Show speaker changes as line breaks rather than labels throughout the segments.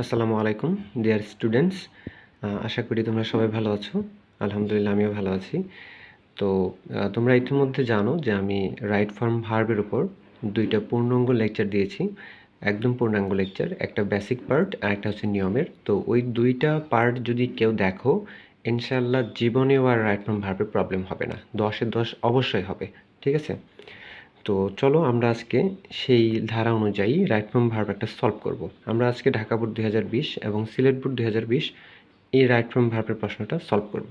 আসসালামু আলাইকুম dear students. আশা করি তোমরা সবাই ভালো আছো। আলহামদুলিল্লাহ আমিও ভালো আছি। তো তোমরা ইতিমধ্যে জানো যে আমি রাইট ফর্ম ভার্বের উপর 2টা পূর্ণাঙ্গ লেকচার দিয়েছি। একদম পূর্ণাঙ্গ লেকচার, একটা বেসিক পার্ট আর একটা হচ্ছে নিয়মের। তো ওই 2টা পার্ট যদি কেউ দেখো, ইনশাআল্লাহ জীবনেও আর রাইট ফর্ম ভার্বের প্রবলেম হবে না। 10 এ 10 অবশ্যই হবে। ঠিক আছে? তো চলো আমরা আজকে সেই ধারা অনুযায়ী রাইট ফর্ম ভার্ব একটা সলভ করব। আমরা আজকে ঢাকা বোর্ড 2020 এবং সিলেট বোর্ড 2020 এই রাইট ফর্ম ভার্বের প্রশ্নটা সলভ করব।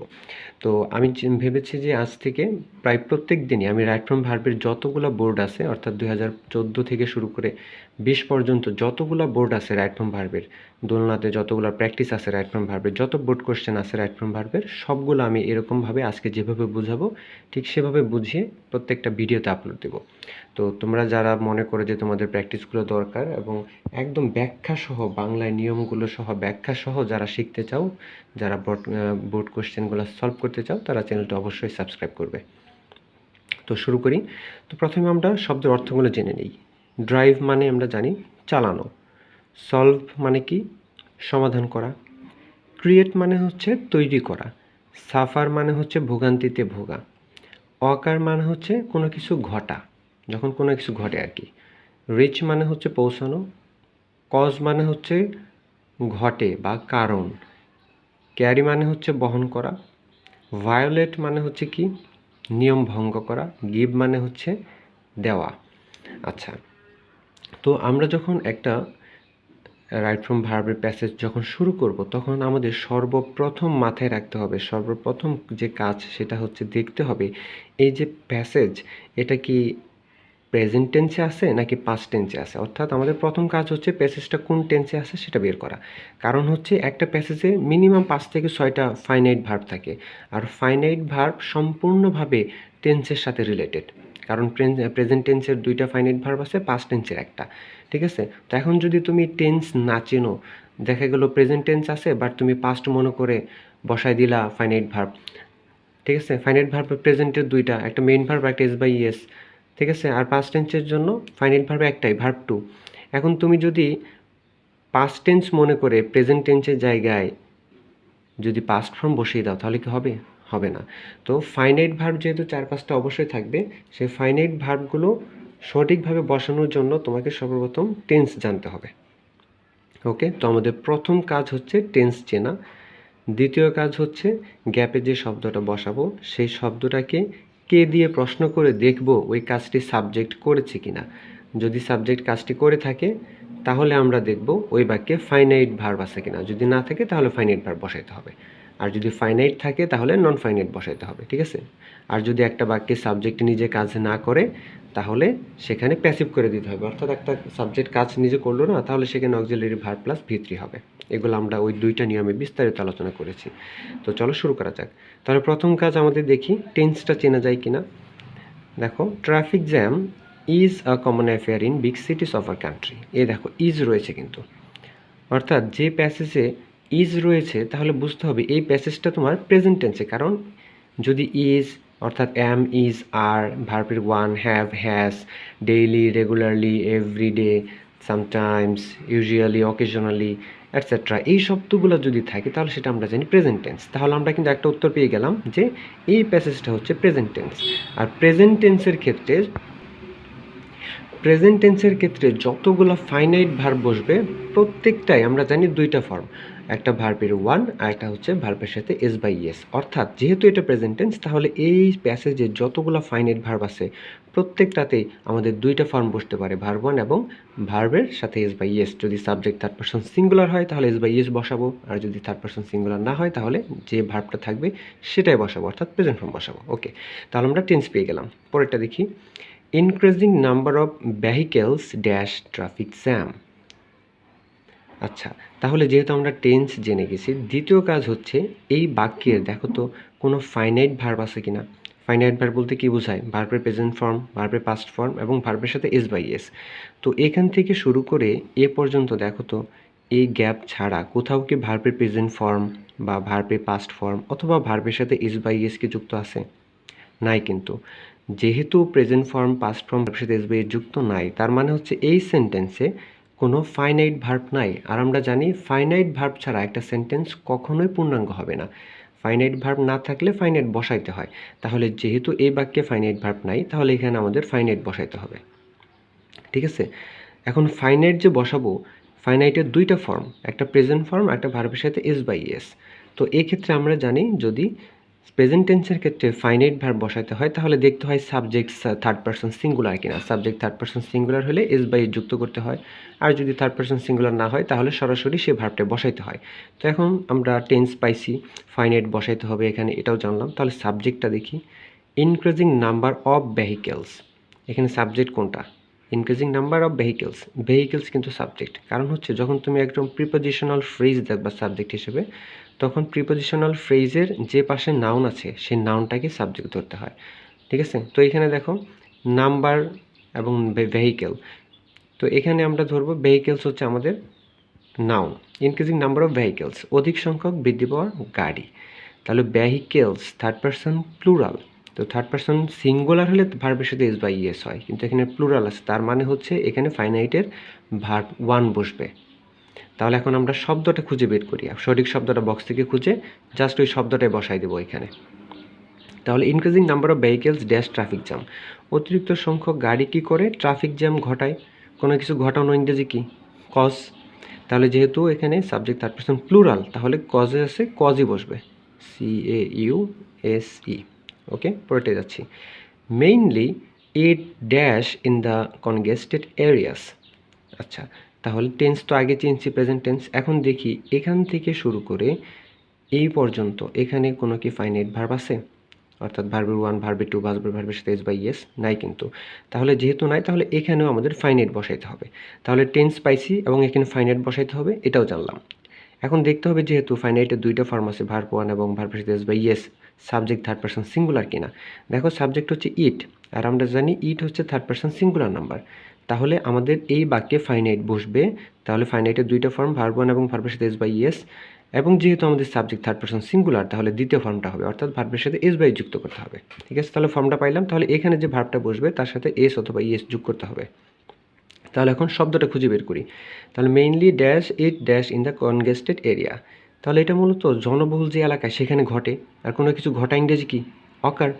তো আমি ভেবেছি যে আজ থেকে প্রায় প্রত্যেক দিনই আমি রাইট ফর্ম ভার্বের যতগুলো বোর্ড আছে, অর্থাৎ 2014 থেকে শুরু করে 20 পর্যন্ত যতগুলো বোর্ড আছে রাইট ফর্ম ভার্বের, দোলনাতে যতগুলো প্র্যাকটিস আছে রাইট ফর্ম ভার্বের, যত বোর্ড কোশ্চেন আছে রাইট ফর্ম ভার্বের, সবগুলো আমি এরকমভাবে আজকে যেভাবে বুঝাবো ঠিক সেভাবে বুঝিয়ে প্রত্যেকটা ভিডিওতে আপলোড দেবো। তো তোমরা যারা মনে করো যে তোমাদের প্র্যাকটিসগুলো দরকার এবং একদম ব্যাখ্যা সহ, বাংলায় নিয়মগুলো সহ ব্যাখ্যা সহ যারা শিখতে চাও, যারা বোর্ড কোশ্চেনগুলো সলভ করতে চাও, তারা চ্যানেলটা অবশ্যই সাবস্ক্রাইব করবে। তো শুরু করি। তো প্রথমে আমরা শব্দের অর্থগুলো জেনে নিই। ড্রাইভ মানে আমরা জানি চালানো। সলভ মানে কি? সমাধান করা। ক্রিয়েট মানে হচ্ছে তৈরি করা। সাফার মানে হচ্ছে ভোগান্তিতে ভোগা। অকার মানে হচ্ছে কোনো কিছু ঘটা, যখন কোনো কিছু ঘটে আর কি। রিচ মানে হচ্ছে পৌঁছানো। কজ মানে হচ্ছে ঘটে বা কারণ। ক্যারি মানে হচ্ছে বহন করা। ভায়োলেট মানে হচ্ছে কি? নিয়ম ভঙ্গ করা। গিভ মানে হচ্ছে দেওয়া। আচ্ছা, তো আমরা যখন একটা রাইট ফ্রম ভার্বের প্যাসেজ যখন শুরু করব, তখন আমাদের সর্বপ্রথম মাথায় রাখতে হবে, সর্বপ্রথম যে কাজ সেটা হচ্ছে দেখতে হবে এই যে প্যাসেজ, এটা কি প্রেজেন্ট টেন্সে আছে নাকি পাস্ট টেন্সে আছে। অর্থাৎ আমাদের প্রথম কাজ হচ্ছে প্যাসেজটা কোন টেন্সে আছে সেটা বের করা। কারণ হচ্ছে একটা প্যাসেজে মিনিমাম 5 থেকে 6টা ফাইনাইট ভার্ব থাকে, আর ফাইনাইট ভার্ব সম্পূর্ণভাবে টেন্সের সাথে রিলেটেড। কারণ প্রেজেন্ট টেন্সের 2টা ফাইনাইট ভার্ব আছে, পাস্ট টেন্সের একটা। ঠিক আছে? তো এখন যদি তুমি টেন্স না চেনো, দেখা গেল প্রেজেন্ট টেন্স আছে বাট তুমি পাস্ট মনে করে বসায় দিলা ফাইনাইট ভার্ব। ঠিক আছে? ফাইনাইট ভার্ব প্রেজেন্টের 2টা, একটা মেইন ভার্ব একটা এস বাই ইএস। ঠিক আছে? আর পাস্ট টেন্সের জন্য ফাইনাইট ভার্ব একটাই, ভার্ব টু। এখন তুমি যদি পাস্ট টেন্স মনে করে প্রেজেন্ট টেন্সের জায়গায় যদি পাস্ট ফর্ম বসিয়ে দাও, তাহলে কি হবে? হবে না। তো ফাইনাইট ভার্ব যেহেতু 4-5টা অবশ্যই থাকবে, সেই ফাইনাইট ভার্বগুলো সঠিকভাবে বসানোর জন্য তোমাকে সর্বপ্রথম টেন্স জানতে হবে। ওকে? তো আমাদের প্রথম কাজ হচ্ছে টেন্স চেনা। দ্বিতীয় কাজ হচ্ছে গ্যাপে যে শব্দটা বসাবো সেই শব্দটাকে কে দিয়ে প্রশ্ন করে দেখব ওই কাজটি সাবজেক্ট করেছে কিনা। যদি সাবজেক্ট কাজটি করে থাকে তাহলে আমরা দেখব ওই বাক্যে ফাইনাইট ভার্ব আছে কিনা। যদি না থাকে তাহলে ফাইনাইট ভার্ব বসাইতে হবে। আর যদি ফাইনাইট থাকে তাহলে নন ফাইনাইট বসাইতে হবে। ঠিক আছে? আর যদি একটা বাক্যে সাবজেক্ট নিজে কাজ না করে তাহলে সেখানে প্যাসিভ করে দিতে হবে। অর্থাৎ একটা সাবজেক্ট কাজ নিজে করলো না, তাহলে সেখানে অক্সিলারি ভার্ব প্লাস ভি3 হবে। এগুলো আমরা ওই 2টা নিয়মে বিস্তারিত আলোচনা করেছি। তো চলো শুরু করা যাক। তাহলে প্রথম কাজ আমাদের দেখি টেন্সটা চেনা যায় কিনা। দেখো, traffic jam is a common affair in big cities of a country. দেখো ইজ রয়েছে কিন্তু, অর্থাৎ যে প্যাসেজে ইজ রয়েছে তাহলে বুঝতে হবে এই প্যাসেজটা তোমার প্রেজেন্ট টেন্সে। কারণ যদি ইজ অর্থাৎ অ্যাম, ইজ, আর, ভার্বের one, have, has, daily, regularly, everyday, sometimes, usually, occasionally, etcetera, এই শব্দগুলো যদি থাকে তাহলে সেটা আমরা জানি প্রেজেন্ট টেন্স। তাহলে আমরা কিন্তু একটা উত্তর পেয়ে গেলাম যে এই প্যাসেজটা হচ্ছে প্রেজেন্ট টেন্স। আর প্রেজেন্ট টেন্সের ক্ষেত্রে যতগুলো ফাইনাইট ভার্ব বসবে প্রত্যেকটাই আমরা জানি 2টা ফর্ম, একটা ভার্বের ওয়ান আর একটা হচ্ছে ভার্বের সাথে এস বাই ইএস। অর্থাৎ যেহেতু এটা প্রেজেন্ট টেন্স, তাহলে এই প্যাসেজে যতগুলো ফাইনাইট ভার্ব আছে প্রত্যেকটাতেই আমাদের 2টা ফর্ম বসতে পারে, ভার্ব ওয়ান এবং ভার্বের সাথে এস বাই ইএস। যদি সাবজেক্ট থার্ড পারসন সিঙ্গুলার হয় তাহলে এস বাই ইএস বসাবো, আর যদি থার্ড পারসন সিঙ্গুলার না হয় তাহলে যে ভার্বটা থাকবে সেটাই বসাবো, অর্থাৎ প্রেজেন্ট ফর্ম বসাবো। ওকে, তাহলে আমরা টেন্স পেয়ে গেলাম। পরেরটা দেখি, increasing number of vehicles dash traffic jam. আচ্ছা, তাহলে যেহেতু আমরা টেন্স জেনে গেছি, দ্বিতীয় কাজ হচ্ছে এই বাক্যের দেখো তো কোনো ফাইনাইট ভার্ব আছে কিনা। ফাইনাইট ভার্ব বলতে কি বোঝায়? ভার্বের প্রেজেন্ট ফর্ম, ভার্বের পাস্ট ফর্ম এবং ভার্বের সাথে এস বাই এস। তো এখান থেকে শুরু করে এ পর্যন্ত দেখো তো এই গ্যাপ ছাড়া কোথাও কি ভার্বের প্রেজেন্ট ফর্ম বা ভার্বের পাস্ট ফর্ম অথবা ভার্বের সাথে এস বাই এস কি যুক্ত আছে? নাই কিন্তু। যেহেতু প্রেজেন্ট ফর্ম, পাস্ট ফর্ম ভার্বের সাথে এস বাই এস যুক্ত নাই, তার মানে হচ্ছে এই সেন্টেন্সে কোনো ফাইনাইট ভার্ব নাই। আর আমরা জানি ফাইনাইট ভার্ব ছাড়া একটা সেন্টেন্স কখনোই পূর্ণাঙ্গ হবে না। ফাইনাইট ভার্ব না থাকলে ফাইনাইট বসাইতে হয়। তাহলে যেহেতু এই বাক্যে ফাইনাইট ভার্ব নাই, তাহলে এখানে আমাদের ফাইনাইট বসাইতে হবে। ঠিক আছে? এখন ফাইনাইট যে বসাবো, ফাইনাইটের দুইটা ফর্ম, একটা প্রেজেন্ট ফর্ম, একটা ভার্বের সাথে এস বাই এস। তো এই ক্ষেত্রে আমরা জানি যদি প্রেজেন্ট টেন্সের ক্ষেত্রে ফাইনাইট ভার্ব বসাইতে হয়, তাহলে দেখতে হয় সাবজেক্ট থার্ড পারসন সিঙ্গুলার কিনা। সাবজেক্ট থার্ড পারসন সিঙ্গুলার হলে এস বাই এস যুক্ত করতে হয়, আর যদি থার্ড পারসন সিঙ্গুলার না হয় তাহলে সরাসরি সে ভার্বটা বসাইতে হয়। তো এখন আমরা টেন্স পাইছি, ফাইনাইট বসাইতে হবে এখানে, এটাও জানলাম। তাহলে সাবজেক্টটা দেখি, ইনক্রিজিং নাম্বার অফ ভেহিকেলস। এখানে সাবজেক্ট কোনটা? Increasing number of vehicles. Vehicles কিন্তু সাবজেক্ট। কারণ হচ্ছে যখন তুমি একদম প্রিপোজিশনাল ফ্রেজ দেখবা সাবজেক্ট হিসেবে, তখন প্রিপোজিশনাল ফ্রেজের যে পাশে নাউন আছে সেই নাউনটাকে সাবজেক্ট ধরতে হয়। ঠিক আছে? তো এখানে দেখো নাম্বার এবং ভেহিকেল, তো এখানে আমরা ধরবো ভেহিকেলস হচ্ছে আমাদের noun. Increasing number of vehicles, অধিক সংখ্যক বৃদ্ধি পাওয়া গাড়ি। তাহলে ভেহিকেলস থার্ড পারসন প্লুরাল। তো থার্ড পারসন সিঙ্গুলার হলে ভার্বের সাথে এস বাই ইএস হয়, কিন্তু এখানে প্লুরাল আছে, তার মানে হচ্ছে এখানে ফাইনাইটের ভার্ব ওয়ান বসবে। তাহলে এখন আমরা শব্দটা খুঁজে বের করি, সঠিক শব্দটা বক্স থেকে খুঁজে জাস্ট ওই শব্দটাই বসাই দেবো এখানে। তাহলে increasing number of vehicles dash traffic jam. অতিরিক্ত সংখ্যক গাড়ি কি করে? ট্রাফিক জ্যাম ঘটায়। কোনো কিছু ঘটানো ইংরেজি কি? কজ। তাহলে যেহেতু এখানে সাবজেক্ট থার্ড পারসন প্লুরাল, তাহলে কজে আছে, কজই বসবে, CAUSE। ওকে, পরেতে যাচ্ছি। Mainly it dash in the congested areas. আচ্ছা, তাহলে টেন্স তো আগে চিনছি, প্রেজেন্ট টেন্স। এখন দেখি এখান থেকে শুরু করে এই পর্যন্ত এখানে কোনো কি ফাইনাইট ভার্ব আছে? অর্থাৎ ভার্বের ওয়ান, ভার্বের টু, ভার্বের সাথে এস বাই ইয়েস নাই কিন্তু। তাহলে যেহেতু নাই, তাহলে এখানেও আমাদের ফাইনাইট বসাইতে হবে। তাহলে টেন্স পাইছি এবং এখানে ফাইনাইট বসাইতে হবে, এটাও জানলাম। এখন দেখতে হবে যেহেতু ফাইনাইটের দুইটা ফর্ম আছে, ভার্ব ওয়ান এবং ভার্বের সাথে S by ES, subject third person singular কিনা। দেখো সাবজেক্ট হচ্ছে ইট, আর আমরা জানি ইট হচ্ছে থার্ড পারসন সিঙ্গুলার নাম্বার। তাহলে আমাদের এই বাক্যে ফাইনাইট বসবে। তাহলে ফাইনাইটের দুইটা ফর্ম, ভার্ব ওয়ান এবং ভার্বের সাথে এস বাই ইয়েস, এবং যেহেতু আমাদের সাবজেক্ট থার্ড পারসন সিঙ্গুলার, তাহলে দ্বিতীয় ফর্মটা হবে, অর্থাৎ ভার্বের সাথে এস বাই যুক্ত করতে হবে। ঠিক আছে? তাহলে ফর্মটা পাইলাম। তাহলে এখানে যে ভার্বটা বসবে তার সাথে এস অথবা ইএস যোগ করতে হবে। তাহলে এখন শব্দটা খুঁজে বের করি। তাহলে mainly dash it dash in the congested area. তাহলে এটা মূলত জনবহুল যে এলাকায় সেখানে ঘটে। আর কোনো কিছু ঘটা ইংরেজি কি? অকার।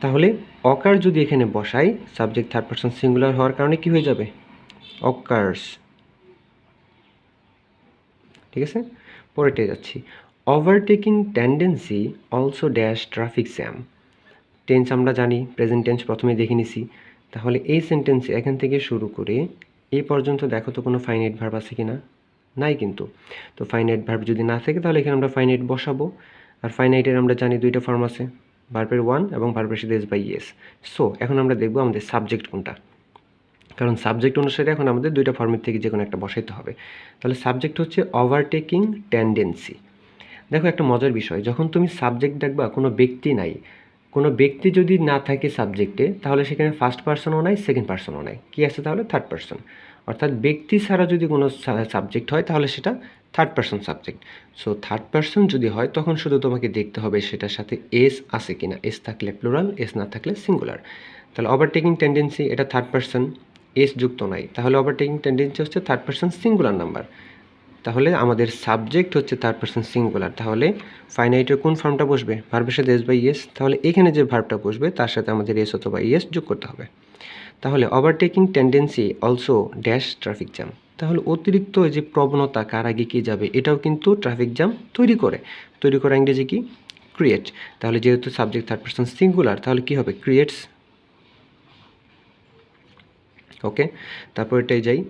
তাহলে অকার যদি এখানে বসাই, সাবজেক্ট থার্ড পারসন সিঙ্গুলার হওয়ার কারণে কি হয়ে যাবে? অকার্স। ঠিক আছে? পরেতে যাচ্ছি। Overtaking tendency also dash traffic jam. Tense আমরা জানি, প্রেজেন্ট টেন্স প্রথমে দেখে নিছি। তাহলে এই সেন্টেন্সে এখান থেকে শুরু করে এই পর্যন্ত দেখো তো কোনো ফাইনাইট ভার্ব আছে কি না? নাই কিন্তু। তো ফাইনাইট ভার্ব যদি না থাকে তাহলে এখানে আমরা ফাইনাইট বসাবো। আর ফাইনাইটের আমরা জানি দুইটা ফর্ম আছে, ভার্বের ওয়ান এবং ভার্বের সাথে এস বাই ইয়েস। সো এখন আমরা দেখবো আমাদের সাবজেক্ট কোনটা, কারণ সাবজেক্ট অনুসারে এখন আমাদের দুইটা ফর্মের থেকে যে কোনো একটা বসাইতে হবে। তাহলে সাবজেক্ট হচ্ছে ওভারটেকিং টেন্ডেন্সি। দেখো একটা মজার বিষয়, যখন তুমি সাবজেক্ট দেখবা কোনো ব্যক্তি নাই, কোনো ব্যক্তি যদি না থাকে সাবজেক্টে, তাহলে সেখানে ফার্স্ট পার্সনও নাই, সেকেন্ড পার্সনও নাই, কী আছে তাহলে? Third person. অর্থাৎ ব্যক্তি ছাড়া যদি কোনো সাবজেক্ট হয় তাহলে সেটা third person subject. So third person যদি হয় তখন শুধু তোমাকে দেখতে হবে সেটার সাথে এস আছে কিনা। এস থাকলে প্লুরাল, এস না থাকলে সিঙ্গুলার। তাহলে ওভারটেকিং টেন্ডেন্সি এটা থার্ড পার্সন, এস যুক্ত নাই, তাহলে ওভারটেকিং টেন্ডেন্সি হচ্ছে থার্ড পার্সন সিঙ্গুলার নাম্বার। তাহলে আমাদের সাবজেক্ট হচ্ছে থার্ড পারসন সিঙ্গুলার। তাহলে ফাইনাইটের কোন ফর্মটা বসবে? ভার্বের সাথে এস বাই ইয়েস। তাহলে এখানে যে ভার্বটা বসবে তার সাথে আমাদের এস অথবা ইয়েস যোগ করতে হবে। তাহলে overtaking tendency also dash traffic jam. তাহলে অতিরিক্ত যে প্রবণতা কার আগে কী যাবে, এটাও কিন্তু ট্রাফিক জ্যাম তৈরি করে। তৈরি করা ইংরেজি কি? ক্রিয়েট। তাহলে যেহেতু সাবজেক্ট থার্ড পারসন সিঙ্গুলার, তাহলে কী হবে? ক্রিয়েটস। ওকে, তারপর এটাই যাই।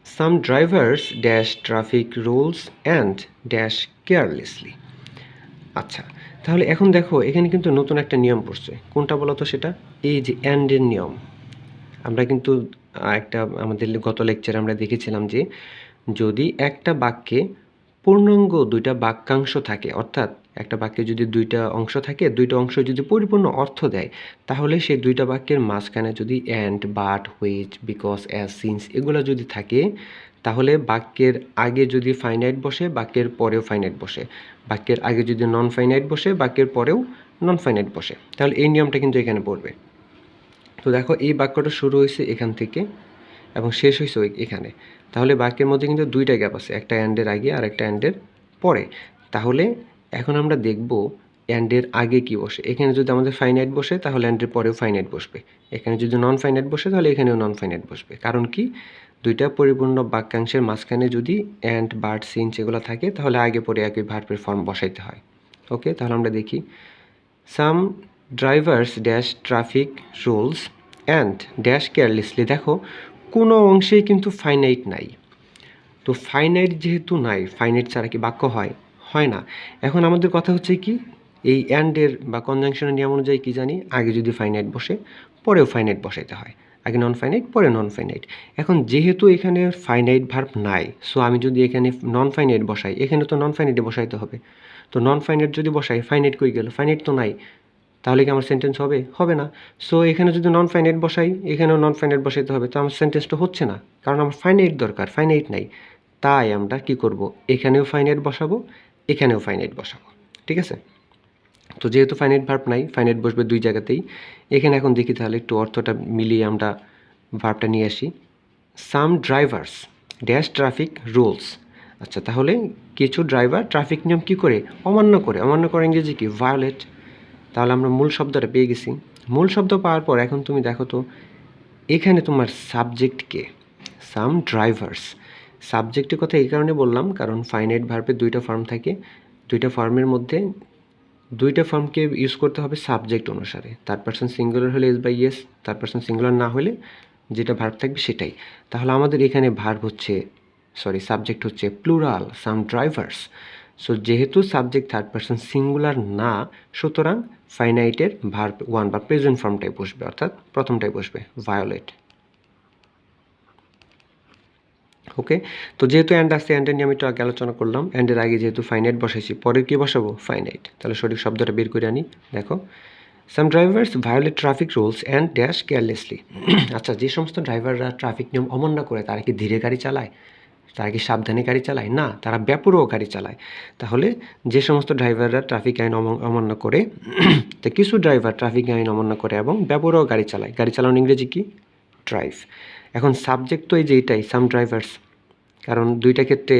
Some drivers dash traffic rules and dash carelessly. আচ্ছা, তাহলে এখন দেখো এখানে কিন্তু নতুন একটা নিয়ম পড়ছে। কোনটা বলো তো সেটা? এই যে অ্যান্ডের নিয়ম। আমরা কিন্তু একটা আমাদের গত লেকচারে আমরা দেখেছিলাম যে যদি একটা বাক্যে পূর্ণাঙ্গ দুইটা বাক্যাংশ থাকে, অর্থাৎ একটা বাক্যে যদি দুইটা অংশ থাকে, দুইটা অংশ যদি পরিপূর্ণ অর্থ দেয়, তাহলে সেই দুইটা বাক্যের মাঝখানে যদি and, but, which, because, as, since এগুলো যদি থাকে, তাহলে বাক্যের আগে যদি ফাইনাইট বসে বাক্যের পরেও ফাইনাইট বসে, বাক্যের আগে যদি নন ফাইনাইট বসে বাক্যের পরেও নন ফাইনাইট বসে। তাহলে এই নিয়মটা কিন্তু এখানে পড়বে। তো দেখো এই বাক্যটা শুরু হয়েছে এখান থেকে, এবং শেষ হয়েছে এখানে। তাহলে বাক্যের মধ্যে কিন্তু দুইটা গ্যাপ আছে, একটা অ্যান্ডের আগে আর একটা অ্যান্ডের পরে। তাহলে এখন আমরা দেখব অ্যান্ডের আগে কি বসে। এখানে যদি আমাদের ফাইনাইট বসে তাহলে অ্যান্ডের পরেও ফাইনাইট বসবে, এখানে যদি নন ফাইনাইট বসে তাহলে এখানেও নন ফাইনাইট বসবে। কারণ কি, দুইটা পরিপূর্ণ বাক্যাংশের মাঝখানে যদি অ্যান্ড, বাট, সিন্স এগুলো থাকে তাহলে আগে পরে একই ভার্বের ফর্ম বসাইতে হয়। ওকে, তাহলে আমরা দেখি some drivers dash traffic rules and dash carelessly. দেখো কোনো অংশেই কিন্তু ফাইনাইট নাই। তো ফাইনাইট যেহেতু নাই, ফাইনাইট ছাড়া কি বাক্য হয়? হয় না। এখন আমাদের কথা হচ্ছে কি, এই অ্যান্ডের বা কনজাংশনের নিয়ম অনুযায়ী কি জানি, আগে যদি ফাইনাইট বসে পরেও ফাইনাইট বসাইতে হয়, আগে নন ফাইনাইট পরে নন ফাইনাইট। এখন যেহেতু এখানে ফাইনাইট ভার্ব নাই, সো আমি যদি এখানে নন ফাইনাইট বসাই, এখানে তো নন ফাইনাইটে বসাইতে হবে। তো নন ফাইনাইট যদি বসাই, ফাইনাইট কই গেল? ফাইনাইট তো নাই, তাহলে কি আমার সেন্টেন্স হবে? হবে না। সো এখানে যদি নন ফাইনাইট বসাই, এখানেও নন ফাইনাইট বসাইতে হবে, তো আমার সেন্টেন্সটা হচ্ছে না, কারণ আমার ফাইনাইট দরকার, ফাইনাইট নাই। তাই আমরা কি করব, এখানেও ফাইনাইট বসাবো, এখানেও ফাইনাইট বসাবো। ঠিক আছে, তো যেহেতু ফাইনাইট ভার্ব নাই, ফাইনাইট বসবে দুই জায়গাতেই। এখানে এখন দেখি তাহলে একটু অর্থটা মিলিয়ে আমরা ভার্বটা নিয়ে আসি। সাম ড্রাইভার্স ড্যাশ ট্রাফিক রুলস। আচ্ছা, তাহলে কিছু ড্রাইভার ট্রাফিক নিয়ম কী করে? অমান্য করে। অমান্য করে ইংরেজি কি? ভায়োলেট। তাহলে আমরা মূল শব্দটা পেয়ে গেছি। মূল শব্দ পাওয়ার পর এখন তুমি দেখো তো এখানে তোমার সাবজেক্ট কে? সাম ড্রাইভার্স। সাবজেক্টের কথা এই কারণে বললাম কারণ ফাইনাইট ভার্বের দুইটা ফর্ম থাকে, দুইটা ফর্মের মধ্যে দুইটা ফর্মকে ইউজ করতে হবে সাবজেক্ট অনুসারে। থার্ড পারসন সিঙ্গুলার হলে S by S, third person singular না হলে যেটা ভার্ব থাকবে সেটাই। তাহলে আমাদের এখানে ভার্ব হচ্ছে, সাবজেক্ট হচ্ছে প্লুরাল, সাম ড্রাইভার্স। সো যেহেতু সাবজেক্ট থার্ড পারসন সিঙ্গুলার না, সুতরাং ফাইনাইটের ভার্ব ওয়ান বা প্রেজেন্ট ফর্মটাই বসবে, অর্থাৎ প্রথমটাই বসবে, ভায়োলেট। ওকে, তো যেহেতু অ্যান্ড আসছে, অ্যান্ডের নিয়ে আমি একটু আগে আলোচনা করলাম। অ্যান্ডের আগে যেহেতু ফাইনাইট বসাইছি, পরে কি বসাবো? ফাইনাইট। তাহলে সঠিক শব্দটা বের করে আনি। দেখো, some drivers violate traffic rules and dash carelessly. আচ্ছা, যে সমস্ত ড্রাইভাররা ট্রাফিক নিয়ম অমান্য করে তারা কি ধীরে গাড়ি চালায়? তারা কি সাবধানে গাড়ি চালায়? না, তারা বেপরোয়া গাড়ি চালায়। তাহলে যে সমস্ত ড্রাইভাররা ট্রাফিক আইন অমান্য করে, তো কিছু ড্রাইভার ট্রাফিক আইন অমান্য করে এবং বেপরোয়া গাড়ি চালায়। গাড়ি চালানোর ইংরেজি কি? ড্রাইভ। এখন সাবজেক্ট তো এই যে এটাই, সাম ড্রাইভার্স, কারণ দুইটা ক্ষেত্রে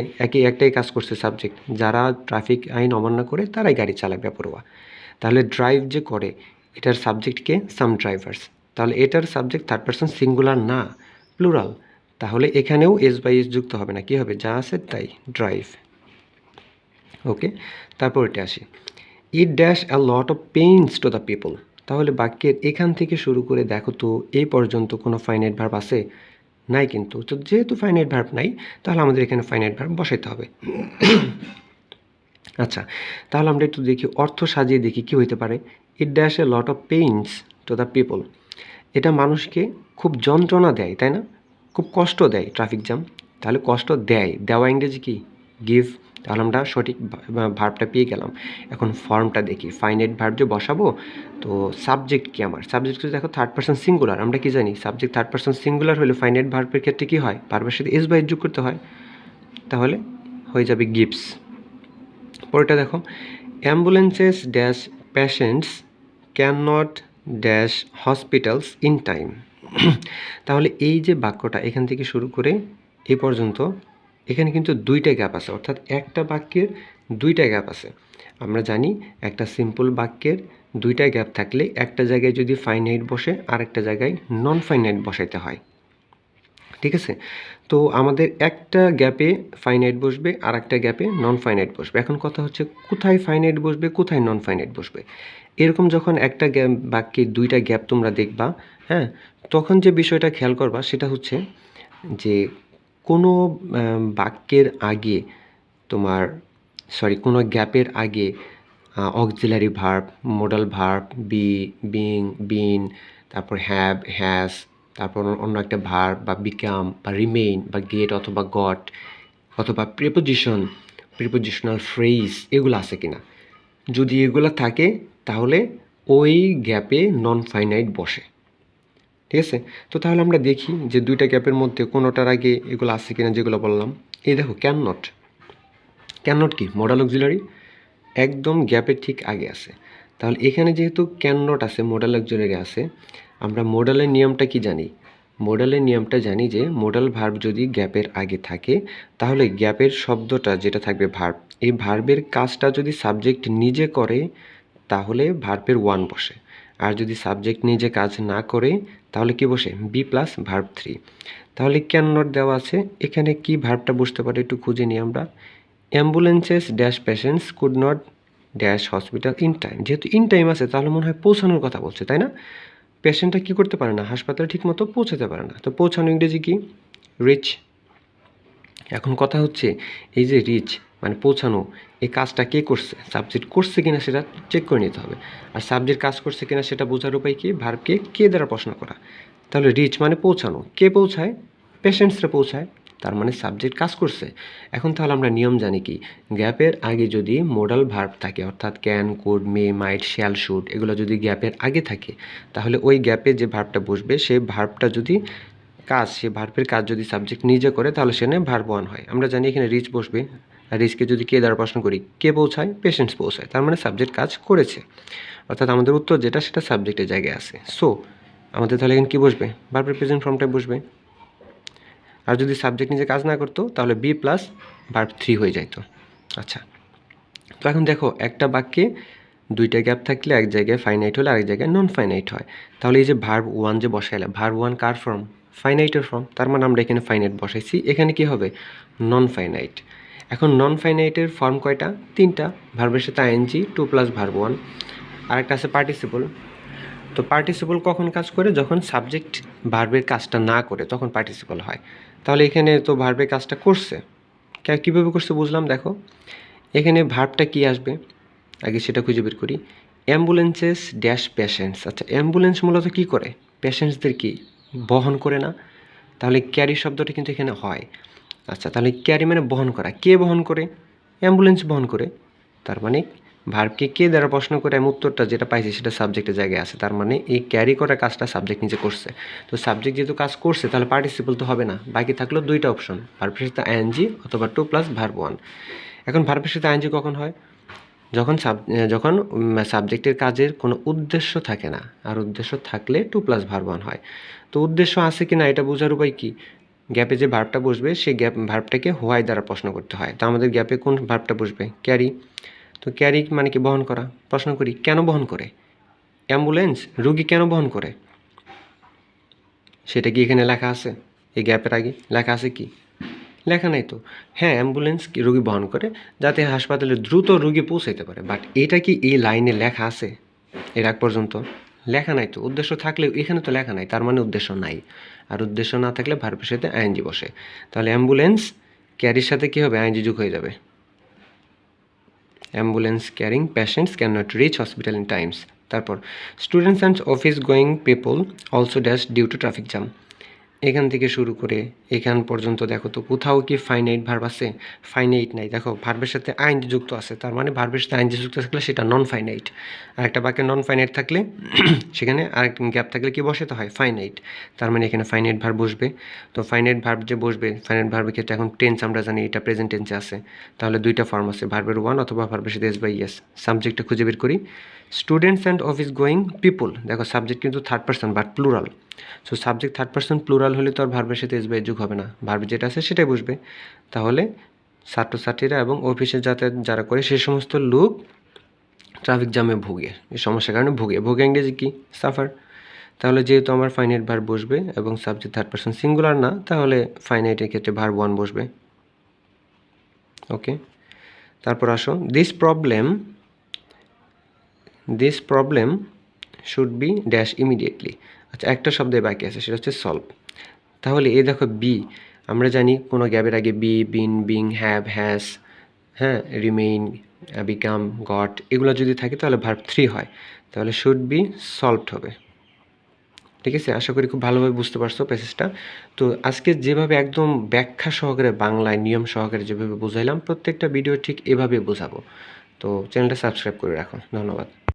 একটাই কাজ করছে সাবজেক্ট, যারা ট্রাফিক আইন অমান্য করে তারাই গাড়ি চালায় বেপরোয়া। তাহলে ড্রাইভ যে করে, এটার সাবজেক্টকে সাম ড্রাইভার্স। তাহলে এটার সাবজেক্ট থার্ড পারসন সিঙ্গুলার না, প্লুরাল। তাহলে এখানেও এস বাই এস যুক্ত হবে না, কি হবে? যা আছে তাই, ড্রাইভ। ওকে, তারপর এটা আসি, it dash a lot of pains to the people. তাহলে বাক্যের এখান থেকে শুরু করে দেখো তো এই পর্যন্ত কোনো ফাইনাইট ভার্ব আছে? নাই কিন্তু। তো যেহেতু ফাইনাইট ভার্ব নাই, তাহলে আমাদের এখানে ফাইনাইট ভার্ব বসাইতে হবে। আচ্ছা, তাহলে আমরা একটু দেখি, অর্থ সাজিয়ে দেখি কি হইতে পারে। It dash a lot of pains to the people. এটা মানুষকে খুব যন্ত্রণা দেয়, তাই না? খুব কষ্ট দেয় ট্রাফিক জ্যাম। তাহলে কষ্ট দেয়, দেওয়া ইংরেজি কি? গিভ। তাহলে আমরা সঠিক ভার্বটা পেয়ে গেলাম। এখন ফর্মটা দেখি, ফাইনাইট ভার্ব যে বসাবো, তো সাবজেক্ট কি আমার? সাবজেক্ট যদি দেখো থার্ড পারসন সিঙ্গুলার, আমরা কি জানি? সাবজেক্ট থার্ড পারসন সিঙ্গুলার হলে ফাইনাইট ভার্বের ক্ষেত্রে কি হয়? ভার্বের সাথে এস বাই এস যোগ করতে হয়, তাহলে হয়ে যাবে গিভস। পরেরটা দেখো, ambulances dash patients can not dash hospitals in time. তাহলে এই যে বাক্যটা এখান থেকে শুরু করে এই পর্যন্ত, এখানে কিন্তু দুইটা গ্যাপ আছে, অর্থাৎ একটা বাক্যের দুইটা গ্যাপ আছে। আমরা জানি একটা সিম্পল বাক্যের দুইটা গ্যাপ থাকলে একটা জায়গায় যদি ফাইনাইট বসে আর একটা জায়গায় নন ফাইনাইট বসাইতে হয়। ঠিক আছে, তো আমাদের একটা গ্যাপে ফাইনাইট বসবে আর একটা গ্যাপে নন ফাইনাইট বসবে। এখন কথা হচ্ছে কোথায় ফাইনাইট বসবে, কোথায় নন ফাইনাইট বসবে। এরকম যখন একটা বাক্যে দুইটা গ্যাপ তোমরা দেখবা, হ্যাঁ, তখন যে বিষয়টা খেয়াল করবা সেটা হচ্ছে যে কোনো বাক্যের আগে তোমার কোনো গ্যাপের আগে auxiliary verb, modal verb, be, being, been, তারপর হ্যাভ, হ্যাজ, তারপর অন্য একটা ভার্ব বা বিকাম বা রিমেইন বা গেট অথবা গট অথবা প্রিপোজিশনাল ফ্রেজ এগুলো আছে কিনা। যদি এগুলো থাকে তাহলে ওই গ্যাপে নন ফাইনাইট বসে। ঠিক আছে, তো তাহলে আমরা দেখি যে দুইটা গ্যাপের মধ্যে কোনোটার আগে এগুলো আছে কিনা যেগুলো বললাম। এই দেখো, ক্যান নট। ক্যান নট কি? মোডাল অক্সিলারি, একদম গ্যাপের ঠিক আগে আছে। তাহলে এখানে যেহেতু ক্যান নট আছে, মোডাল অক্সিলারি আছে, আমরা মোডালের নিয়মটা কি জানি? মোডালের নিয়মটা জানি যে মোডাল ভার্ব যদি গ্যাপের আগে থাকে তাহলে গ্যাপের শব্দটা যেটা থাকবে ভার্ব, এই ভার্বের কাজটা যদি সাবজেক্ট নিজে করে তাহলে ভার্বের ওয়ান বসে, আর যদি সাবজেক্ট নিজে কাজ না করে তাহলে কি বসে বি প্লাস ভার্ব 3। তাহলে ক্যান নট দেওয়া আছে, এখানে কি ভার্বটা বসতে পারে একটু খুঁজে নিই আমরা। Ambulances dash patients could not dash hospital in time, যেহেতু ইন টাইম আছে তাহলে মনে হয় পৌঁছানোর কথা বলছে, তাই না? পেশেন্টটা কী করতে পারে না, হাসপাতালে ঠিকমতো পৌঁছাতে পারে না, তো পৌঁছানো ইংরেজি কি রিচ। এখন কথা হচ্ছে এই যে রিচ মানে পৌঁছানো, এই কাজটা কে করছে, সাবজেক্ট করছে কিনা সেটা চেক করে নিতে হবে। আর সাবজেক্ট কাজ করছে কিনা সেটা বোঝার উপায় কি, ভার্বকে কে দ্বারা প্রশ্ন করা। তাহলে রিচ মানে পৌঁছানো, কে পৌঁছায়, পেশেন্টসরা পৌঁছায়, তার মানে সাবজেক্ট কাজ করছে। এখন তাহলে আমরা নিয়ম জানি কি, গ্যাপের আগে যদি মোডাল ভার্ব থাকে অর্থাৎ can, could, may, might, shall, should এগুলো যদি গ্যাপের আগে থাকে তাহলে ওই গ্যাপে যে ভার্বটা বসবে সেই ভার্বটা যদি কাজ, সে ভার্বের কাজ যদি সাবজেক্ট নিজে করে তাহলে সেখানে ভার্ব ওয়ান হয়। আমরা জানি এখানে রিচ বসবে, আর রিচকে যদি কে দ্বারা প্রশ্ন করি, কে পৌঁছায়, পেশেন্টস পৌঁছায়, তার মানে সাবজেক্ট কাজ করেছে, অর্থাৎ আমাদের উত্তর যেটা সেটা সাবজেক্টের জায়গায় আছে। সো আমাদের তাহলে এখানে কী বসবে, ভার্বের প্রেজেন্ট ফর্মটাই বসবে। আর যদি সাবজেক্ট নিজে কাজ না করতো তাহলে বি প্লাস ভার্ব 3 হয়ে যাইতো। আচ্ছা, তো এখন দেখো একটা বাক্যে দুইটা গ্যাপ থাকলে এক জায়গায় ফাইনাইট হলে আরেক জায়গায় নন ফাইনাইট হয়। তাহলে এই যে ভার্ব ওয়ান যে বসাইলাম, ভার্ব ওয়ান কার ফর্ম, ফাইনাইটের ফর্ম, তার মানে আমরা এখানে ফাইনাইট বসাইছি, এখানে কি হবে নন ফাইনাইট। এখন নন ফাইনাইটের ফর্ম কয়টা, তিনটা, ভার্বের সাথে ING, to plus verb one, আরেকটা আছে পার্টিসিপল। তো পার্টিসিপল কখন কাজ করে, যখন সাবজেক্ট ভার্বের কাজটা না করে তখন পার্টিসিপল হয়। তাহলে এখানে তো ভার্বের কাজটা করছে, কীভাবে করছে বুঝলাম, দেখো এখানে ভার্বটা কি আসবে আগে সেটা খুঁজে বের করি। অ্যাম্বুলেন্সেস ড্যাশ পেশেন্টস, আচ্ছা অ্যাম্বুলেন্স মূলত কী করে, পেশেন্টসদের কি বহন করে না, তাহলে ক্যারি শব্দটা কিন্তু এখানে হয়। আচ্ছা, তাহলে ক্যারি মানে বহন করা, কে বহন করে, অ্যাম্বুলেন্স বহন করে, তার মানে ভার্বকে কে দ্বারা প্রশ্ন করে আমি উত্তরটা যেটা পাইছি সেটা সাবজেক্টের জায়গায় আছে, তার মানে এই ক্যারি করা কাজটা সাবজেক্ট নিজে করছে। তো সাবজেক্ট যেহেতু কাজ করছে তাহলে পার্টিসিপল তো হবে না, বাকি থাকলো দুইটা অপশন, ভার্বের সাথে আইএনজি অথবা টু প্লাস ভার্ব ওয়ান। এখন ভার্বের সাথে আইএনজি কখন হয়, যখন সাবজেক্টের কাজের কোনো উদ্দেশ্য থাকে না, আর উদ্দেশ্য থাকলে টু প্লাস ভার্ব ওয়ান হয়। তো উদ্দেশ্য আছে কি না এটা বোঝার উপায় কি, গ্যাপে যে ভার্বটা বসবে সেই ভার্বটাকে হোয়াই দ্বারা প্রশ্ন করতে হয়। তো আমাদের গ্যাপে কোন ভার্বটা বসবে, ক্যারি। তো ক্যারি মানে কি বহন করা, প্রশ্ন করি কেন বহন করে, অ্যাম্বুলেন্স রুগী কেন বহন করে, সেটা কি এখানে লেখা আছে, এই গ্যাপের আগে লেখা আছে কি, লেখা নাই তো। হ্যাঁ, অ্যাম্বুলেন্স রুগী বহন করে যাতে হাসপাতালে দ্রুত রুগী পৌঁছাইতে পারে, বাট এটা কি এই লাইনে লেখা আছে, এর আগ পর্যন্ত লেখা নাই তো। উদ্দেশ্য থাকলেও এখানে তো লেখা নাই, তার মানে উদ্দেশ্য নাই, আর উদ্দেশ্য না থাকলে ভার্বের সাথে আইএনজি বসে। তাহলে অ্যাম্বুলেন্স ক্যারির সাথে কী হবে, আইএনজি যোগ হয়ে যাবে, ambulance carrying patients can not reach hospital in times. তারপর students and office going people also dash due to traffic jam. এখান থেকে শুরু করে এখান পর্যন্ত দেখো তো কোথাও কি ফাইনাইট ভার্ব আছে, ফাইনাইট নাই। দেখো ভার্বের সাথে আইনজি যুক্ত আছে, তার মানে ভার্বের সাথে আইনজি যুক্ত থাকলে সেটা নন ফাইনাইট। আর একটা বাক্যে নন ফাইনাইট থাকলে সেখানে আরেকটা গ্যাপ থাকলে কি বসাতে হয়, ফাইনাইট, তার মানে এখানে ফাইনাইট ভার্ব বসবে। তো ফাইনাইট ভার্ব যে বসবে, ফাইনাইট ভার্বের ক্ষেত্রে এখন টেন্স আমরা জানি এটা প্রেজেন্ট টেন্সে আছে, তাহলে দুইটা ফর্ম আছে, ভার্বের ওয়ান অথবা ভার্বের সাথে এস বাই এস। সাবজেক্টটা খুঁজে বের করি, students and office going people, দেখো সাবজেক্ট কিন্তু third person but plural. So subject third person plural হলে তো আর ভার্বের সাথে এস বাই যোগ হবে না, ভার্ব যেটা আছে সেটাই বসবে। তাহলে ছাত্রছাত্রীরা এবং অফিসে যাতায়াত যারা করে সে সমস্ত লোক ট্রাফিক জ্যামে ভোগে, এই সমস্যার কারণে ভোগে ইংরেজি কি, সাফার। তাহলে যেহেতু আমার ফাইনাইট ভার্ব বসবে এবং সাবজেক্ট থার্ড পার্সন সিঙ্গুলার না, তাহলে ফাইনাইটের ক্ষেত্রে ভার্ব ওয়ান বসবে। ওকে, তারপর আসো this problem should be dash immediately. আচ্ছা, একটা শব্দের বাকি আছে সেটা হচ্ছে সলভ। তাহলে এই দেখো বি, আমরা জানি কোনো গ্যাপের আগে be, been, being, have, has, হ্যাঁ, রিমেইন, বিকাম, গট এগুলো যদি থাকে তাহলে ভার্ব 3 হয়, তাহলে শুড বি সলভড হবে। ঠিক আছে, আশা করি খুব ভালোভাবে বুঝতে পারছো প্যাসেজটা। তো আজকে যেভাবে একদম ব্যাখ্যা সহকারে বাংলায় নিয়ম সহকারে যেভাবে বুঝাইলাম প্রত্যেকটা ভিডিও ঠিক এভাবে বোঝাবো। তো চ্যানেলটা সাবস্ক্রাইব করে রাখো, ধন্যবাদ।